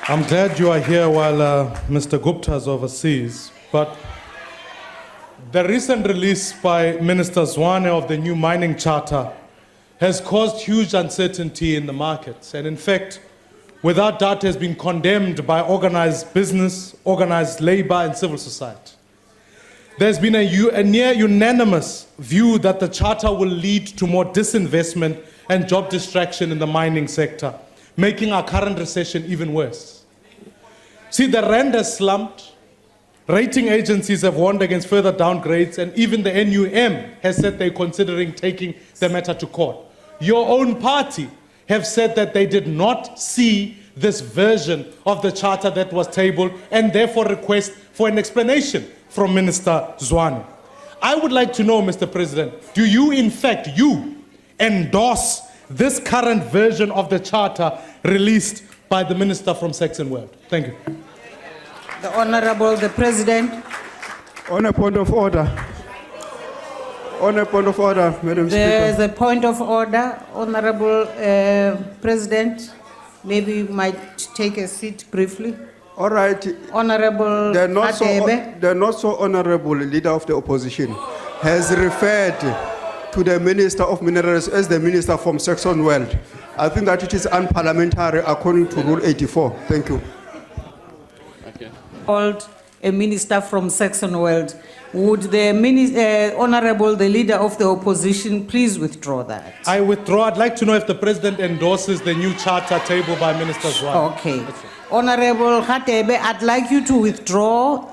I'm glad you are here while Mr. Gupta is overseas, but the recent release by Minister Zwane of the new mining charter has caused huge uncertainty in the markets, and in fact, without doubt has been condemned by organized business, organized labor, and civil society. There's been a near unanimous view that the charter will lead to more disinvestment and job distraction in the mining sector, making our current recession even worse. See, the rand has slumped, rating agencies have warned against further downgrades, and even the NUM has said they're considering taking the matter to court. Your own party have said that they did not see this version of the charter that was tabled and therefore request for an explanation from Minister Zwane. I would like to know, Mr. President, do you in fact, endorse this current version of the charter released by the Minister from Saxon World? Thank you. The Honorable, the President. On a point of order. On a point of order, Madam Speaker. There is a point of order, Honorable President. Maybe you might take a seat briefly. All right. Honorable The not so honorable leader of the opposition has referred to the Minister of Minerals as the Minister from Saxon World. I think that it is unparliamentary according to Rule 84. Thank you. Okay. Called a minister from Saxon World. Would the Honorable, the leader of the opposition, please withdraw that? I withdraw. I'd like to know if the President endorses the new charter tabled by Minister Zwane. Okay. Honorable Khatebe, I'd like you to withdraw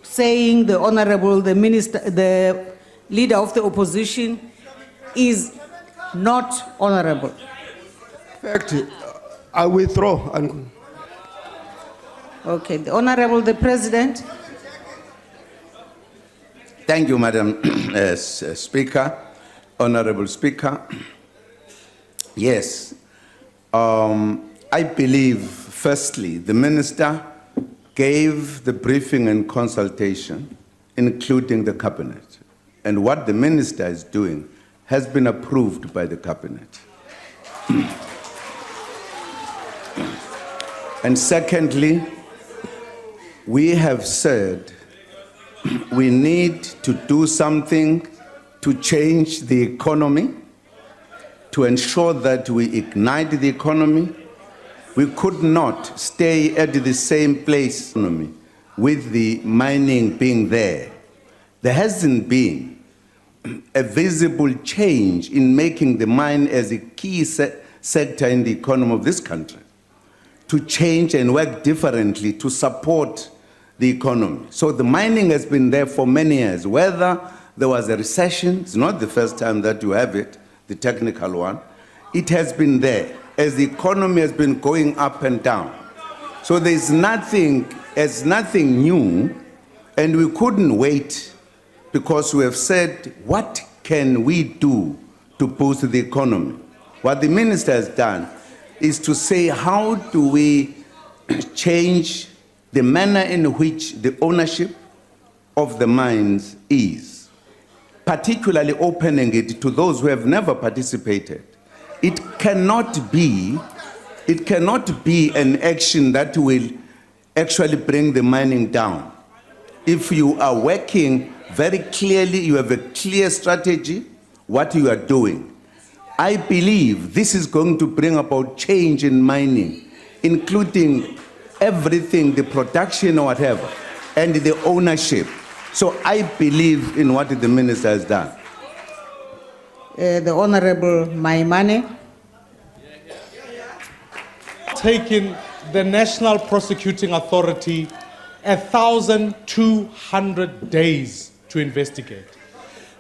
saying the Honorable, the Minister, the leader of the opposition is not honorable. In fact, I withdraw. Okay. The Honorable, the President. Thank you, Madam Speaker. Honorable Speaker. Yes. I believe, firstly, the Minister gave the briefing and consultation, including the Cabinet. And what the Minister is doing has been approved by the Cabinet. And secondly, we have said we need to do something to change the economy, to ensure that we ignite the economy. We could not stay at the same place with the mining being there. There hasn't been a visible change in making the mine as a key sector in the economy of this country, to change and work differently to support the economy. So the mining has been there for many years. Whether there was a recession, it's not the first time that you have it, the technical one, it has been there as the economy has been going up and down. So there's nothing new, and we couldn't wait because we have said, what can we do to boost the economy? What the Minister has done is to say, how do we change the manner in which the ownership of the mines is, particularly opening it to those who have never participated. It cannot be an action that will actually bring the mining down. If you are working very clearly, you have a clear strategy, what you are doing. I believe this is going to bring about change in mining, including everything, the production or whatever, and the ownership. So I believe in what the Minister has done. The Honorable Maimane. Taking the National Prosecuting Authority 1,200 days to investigate.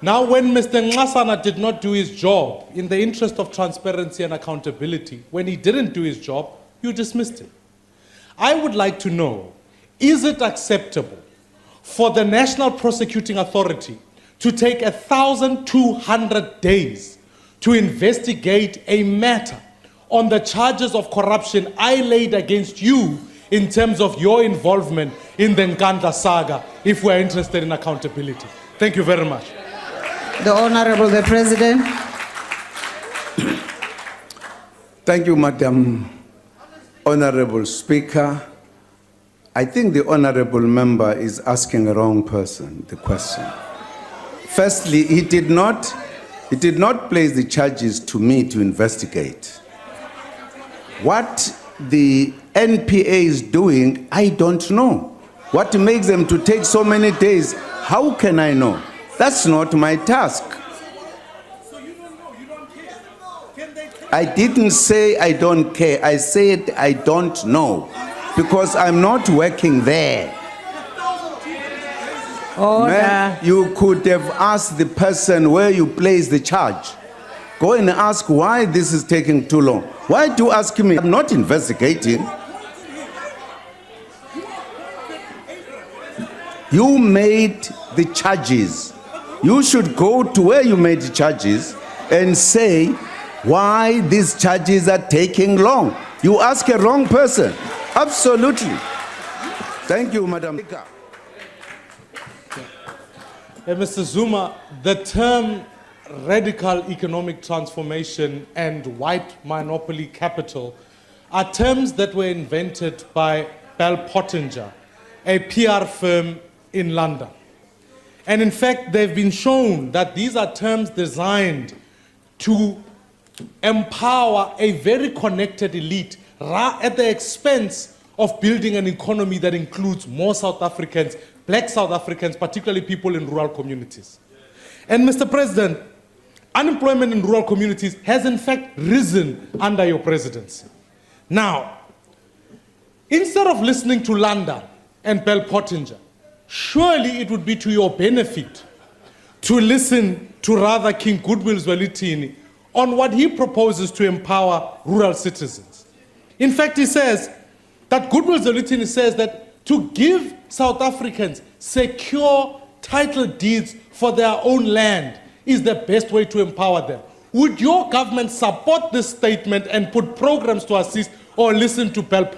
Now, when Mr. Nxasana did not do his job in the interest of transparency and accountability, when he didn't do his job, you dismissed him. I would like to know, is it acceptable for the National Prosecuting Authority to take 1,200 days to investigate a matter on the charges of corruption I laid against you in terms of your involvement in the Nkandla saga, if we're interested in accountability? Thank you very much. The Honorable, the President. Thank you, Madam Honorable Speaker, I think the honorable member is asking a wrong person the question. Firstly, he did not place the charges to me to investigate. What the NPA is doing, I don't know. What makes them to take so many days, how can I know? That's not my task. So you don't know, you don't care. Can they take I didn't say I don't care. I said I don't know because I'm not working there. Order. Man, you could have asked the person where you place the charge. Go and ask why this is taking too long. Why do you ask me? I'm not investigating. You made the charges. You should go to where you made the charges and say why these charges are taking long. You ask a wrong person. Absolutely. Thank you, Madam Speaker. Mr. Zuma, the term radical economic transformation and white monopoly capital are terms that were invented by Parl, a PR firm in London. And in fact, they've been shown that these are terms designed to empower a very connected elite at the expense of building an economy that includes more South Africans, black South Africans, particularly people in rural communities. And Mr. President, unemployment in rural communities has in fact risen under your presidency. Now, instead of listening to London and Parl, surely it would be to your benefit to listen to rather King Goodwill Zwelithini on what he proposes to empower rural citizens. In fact, he says that Goodwill Zwelithini says that to give South Africans secure title deeds for their own land is the best way to empower them. Would your government support this statement and put programs to assist or listen to Parl?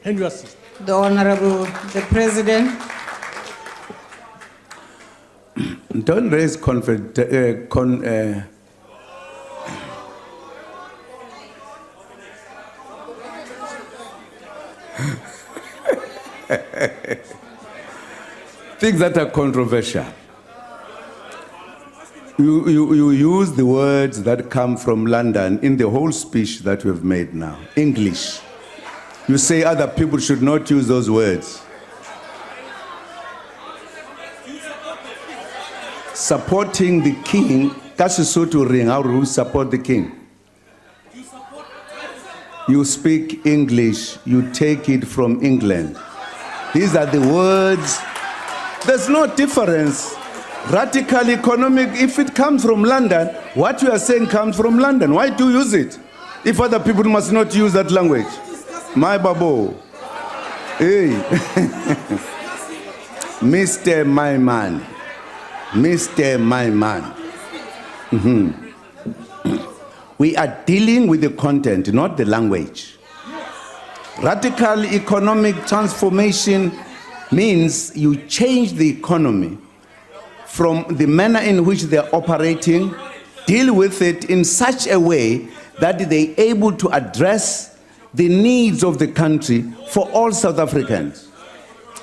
And you assist? The Honorable, the President. Don't raise things that are controversial. You use the words that come from London in the whole speech that we've made now. English. You say other people should not use those words. Supporting the king, Kasisutu ring, how do you support the king? You speak English, you take it from England. These are the words. There's no difference. Radical economic, if it comes from London, what you are saying comes from London. Why do you use it? If other people must not use that language. My babo. Hey. Mr. Maimane. Mr. Maimane. We are dealing with the content, not the language. Radical economic transformation means you change the economy from the manner in which they're operating, deal with it in such a way that they're able to address the needs of the country for all South Africans.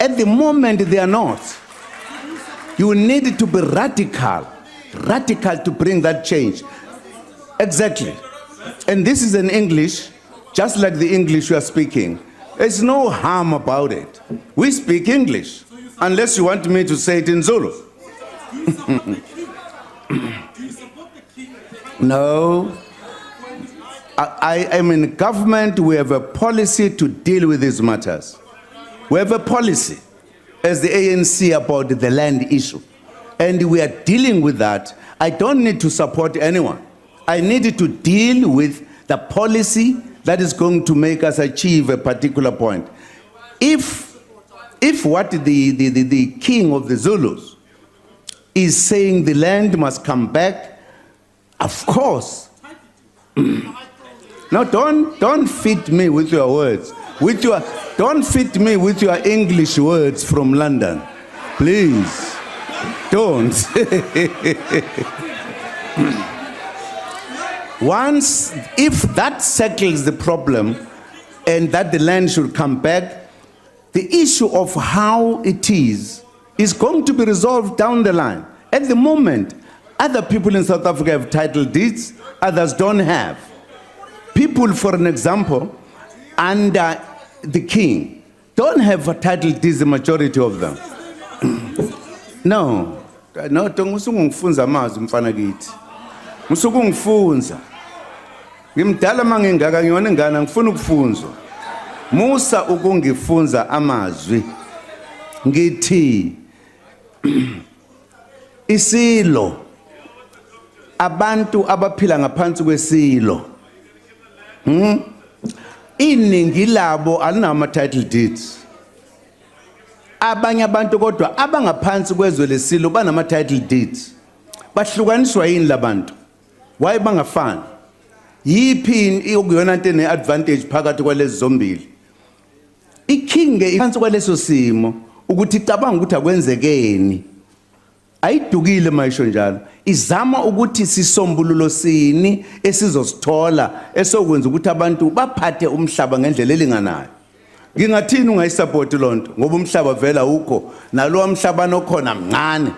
At the moment, they are not. You need to be radical to bring that change. Exactly. And this is in English, just like the English you are speaking. There's no harm about it. We speak English, unless you want me to say it in Zulu. No. I am in government. We have a policy to deal with these matters. We have a policy as the ANC about the land issue. And we are dealing with that. I don't need to support anyone. I need to deal with the policy that is going to make us achieve a particular point. If what the king of the Zulus is saying the land must come back, of course. Now don't fit me with your words. Don't fit me with your English words from London. Please. Don't. Once, if that settles the problem, and that the land should come back. The issue of how it is going to be resolved down the line. At the moment, other people in South Africa have title deeds, others don't have. People, for an example, under the king, don't have a title deeds, the majority of them. No, ngusungungifunza amazwi mfana kithi. Ngusungungifunza. Ngimdala mangengaka ngiyona ngana ngifuna ukufunzwa. Musa ukungifunza amazwi. Ngithi isilo abantu abaphila ngaphansi kwesilo. Iningi labo alinama title deeds. Abanye abantu kodwa abangaphansi kwezwe lesilo banama title deeds. Bahlukaniswa yini labantu? Why bangafani? Yipi okuyona into ene advantage phakathi kwalezi zombili? Iking ke iphansi kwaleso simo ukuthi icabanga ukuthi akwenzekeni. Ayidukile mayisho njalo. Izama ukuthi sisombululo sini esizosithola esokwenza ukuthi abantu baphathe umhlaba ngendlela elinganayo. Ngingathini ungayisupport lonto ngoba umhlaba vela ukho nalo umhlaba nokhona mncane.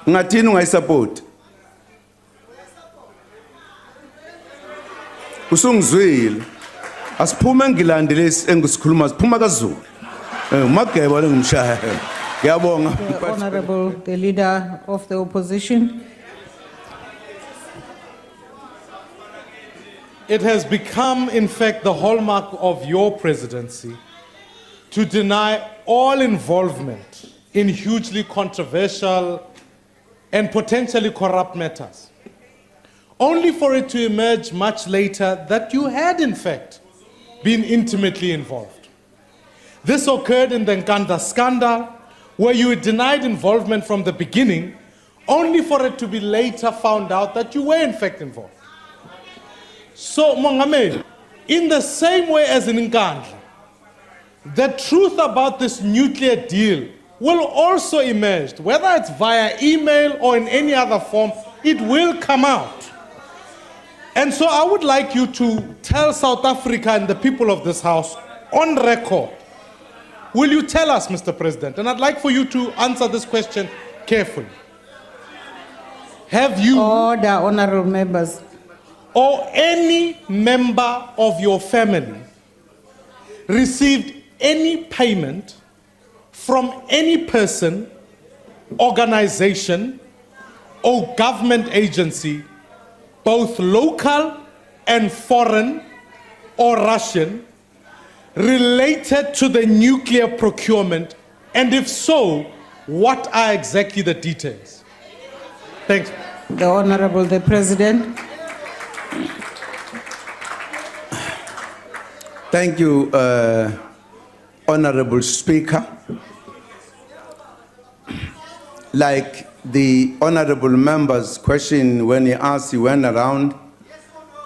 Ngingathini ungayisupport? Usungizwile. Asiphume engilandele engisikhuluma siphuma kaZulu. Mageba lengumshaya. Ngiyabonga. The Honorable, the Leader of the Opposition. It has become, in fact, the hallmark of your presidency to deny all involvement in hugely controversial and potentially corrupt matters, only for it to emerge much later that you had, in fact, been intimately involved. This occurred in the Nkandla scandal, where you were denied involvement from the beginning, only for it to be later found out that you were, in fact, involved. So, Mongameli, in the same way as in Nkandla, the truth about this nuclear deal will also emerge, whether it's via email or in any other form, it will come out. And so I would like you to tell South Africa and the people of this House on record, will you tell us, Mr. President, and I'd like for you to answer this question carefully. Have you Order, honorable members. or any member of your family received any payment from any person, organization, or government agency, both local and foreign or Russian, related to the nuclear procurement? And if so, what are exactly the details? Thanks. The Honorable, the President. Thank you, Honorable Speaker. Like the Honorable member's question when he went around,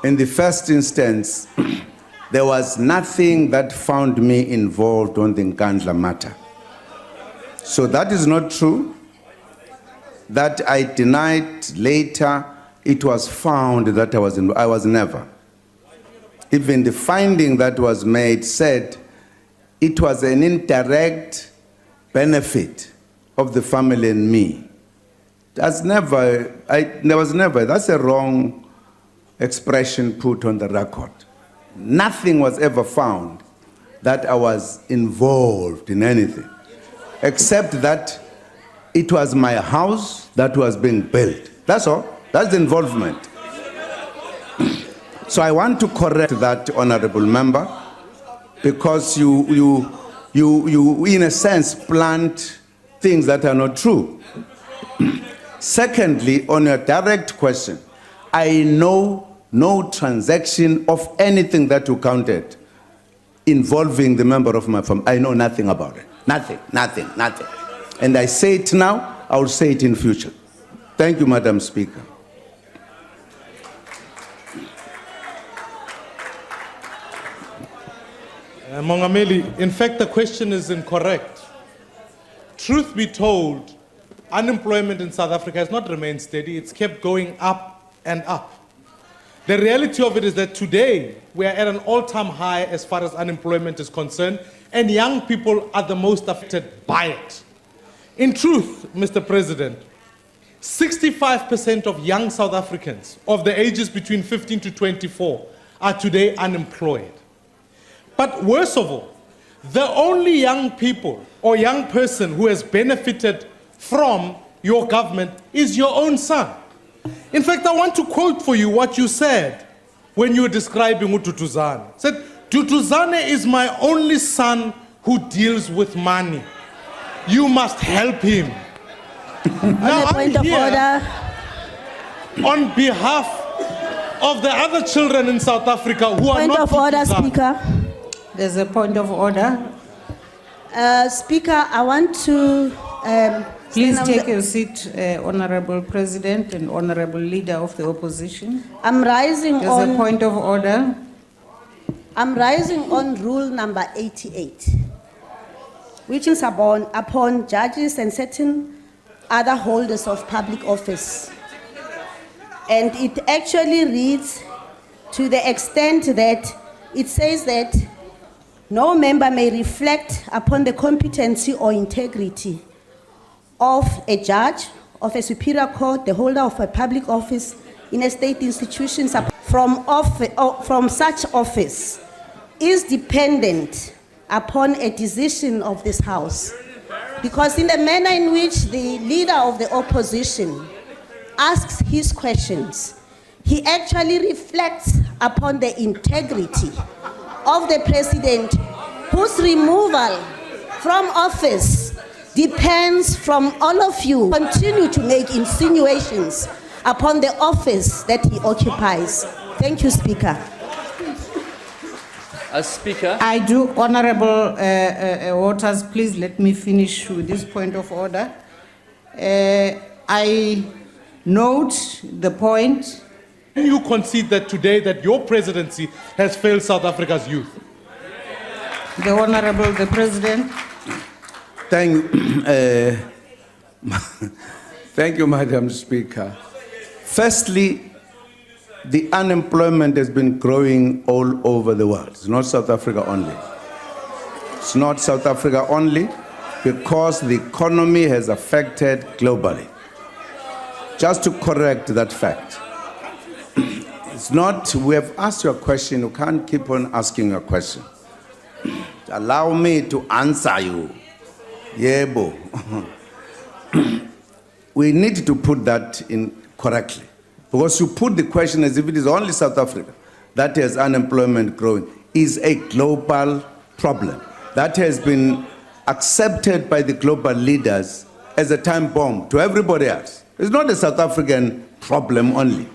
in the first instance, there was nothing that found me involved on the Nkandla matter. So that is not true. That I denied later, it was found that I was never. Even the finding that was made said it was an indirect benefit of the family and me. There was never, that's a wrong expression put on the record. Nothing was ever found that I was involved in anything, except that it was my house that was being built. That's all. That's the involvement. So I want to correct that, honorable member, because you in a sense plant things that are not true. Secondly, on your direct question, I know no transaction of anything that you counted involving the member of my family. I know nothing about it. Nothing. And I say it now, I will say it in future. Thank you, Madam Speaker. Mongameli, in fact, the question is incorrect. Truth be told, unemployment in South Africa has not remained steady. It's kept going up and up. The reality of it is that today we are at an all-time high as far as unemployment is concerned, and young people are the most affected by it. In truth, Mr. President, 65% of young South Africans of the ages between 15 to 24 are today unemployed. But worst of all, the only young people or young person who has benefited from your government is your own son. In fact, I want to quote for you what you said when you were describing uTutuzane. You said, "Tutuzane is my only son who deals with money. You must help him." Now, On a point I'm of here order, on behalf of the other children in South Africa who are point not of order, Tutuzane. Speaker. There's a point of order. Speaker, I want to. Please stand on take the- your seat, Honorable President and Honorable Leader of the Opposition. I'm rising There's a on. point of order. I'm rising on rule number 88, which is upon judges and certain other holders of public office. And it actually reads to the extent that it says that no member may reflect upon the competency or integrity of a judge, of a superior court, the holder of a public office in a state institution from such office is dependent upon a decision of this House. Because in the manner in which the leader of the opposition asks his questions, he actually reflects upon the integrity of the president, whose removal from office depends from all of you continue to make insinuations upon the office that he occupies. Thank you, Speaker. Speaker, I do, Honorable Waters, please let me finish with this point of order. I note the point. Can you concede that today that your presidency has failed South Africa's youth? The Honorable, the President. Thank you, Madam Speaker. Firstly, the unemployment has been growing all over the world. It's not South Africa only. It's not South Africa only because the economy has affected globally. Just to correct that fact. It's not, we have asked you a question, you can't keep on asking a question. Allow me to answer you. Yebo. We need to put that in correctly. Because you put the question as if it is only South Africa that has unemployment growing. Is a global problem that has been accepted by the global leaders as a time bomb to everybody else. It's not a South African problem only.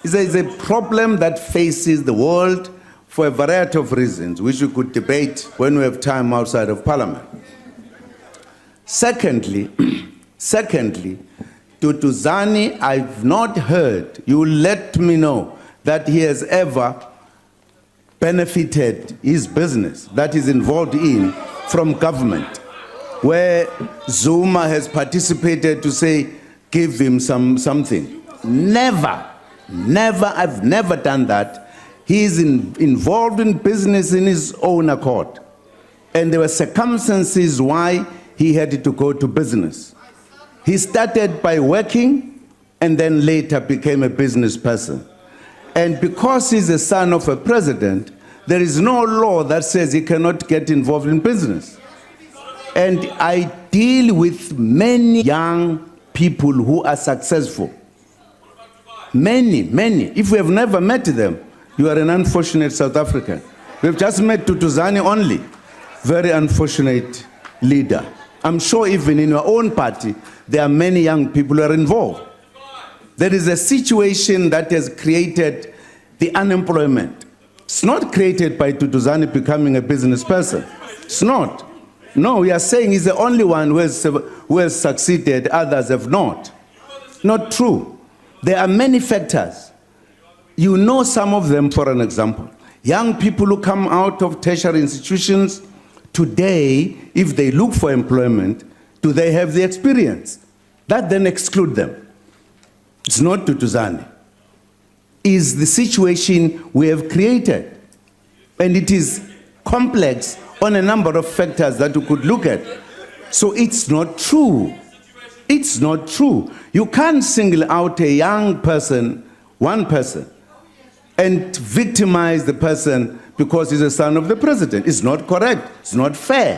It's a problem that faces the world for a variety of reasons, which we could debate when we have time outside of Parliament. Secondly, Tutuzane, I've not heard, you let me know, that he has ever benefited his business that is involved in from government, where Zuma has participated to say, give him something. Never, I've never done that. He is involved in business in his own accord. And there were circumstances why he had to go to business. He started by working and then later became a business person. And because he's a son of a president, there is no law that says he cannot get involved in business. And I deal with many young people who are successful. Many. If we have never met them, you are an unfortunate South African. We've just met Tutuzane only. Very unfortunate leader. I'm sure even in your own party, there are many young people who are involved. There is a situation that has created the unemployment. It's not created by Tutuzane becoming a business person. It's not. No, we are saying he's the only one who has succeeded, others have not. Not true. There are many factors. You know some of them, for an example. Young people who come out of tertiary institutions today, if they look for employment, do they have the experience? That then exclude them. It's not Tutuzane. is the situation we have created. And it is complex on a number of factors that we could look at. So it's not true. It's not true. You can't single out a young person, one person, and victimize the person because he's a son of the president. It's not correct. It's not fair.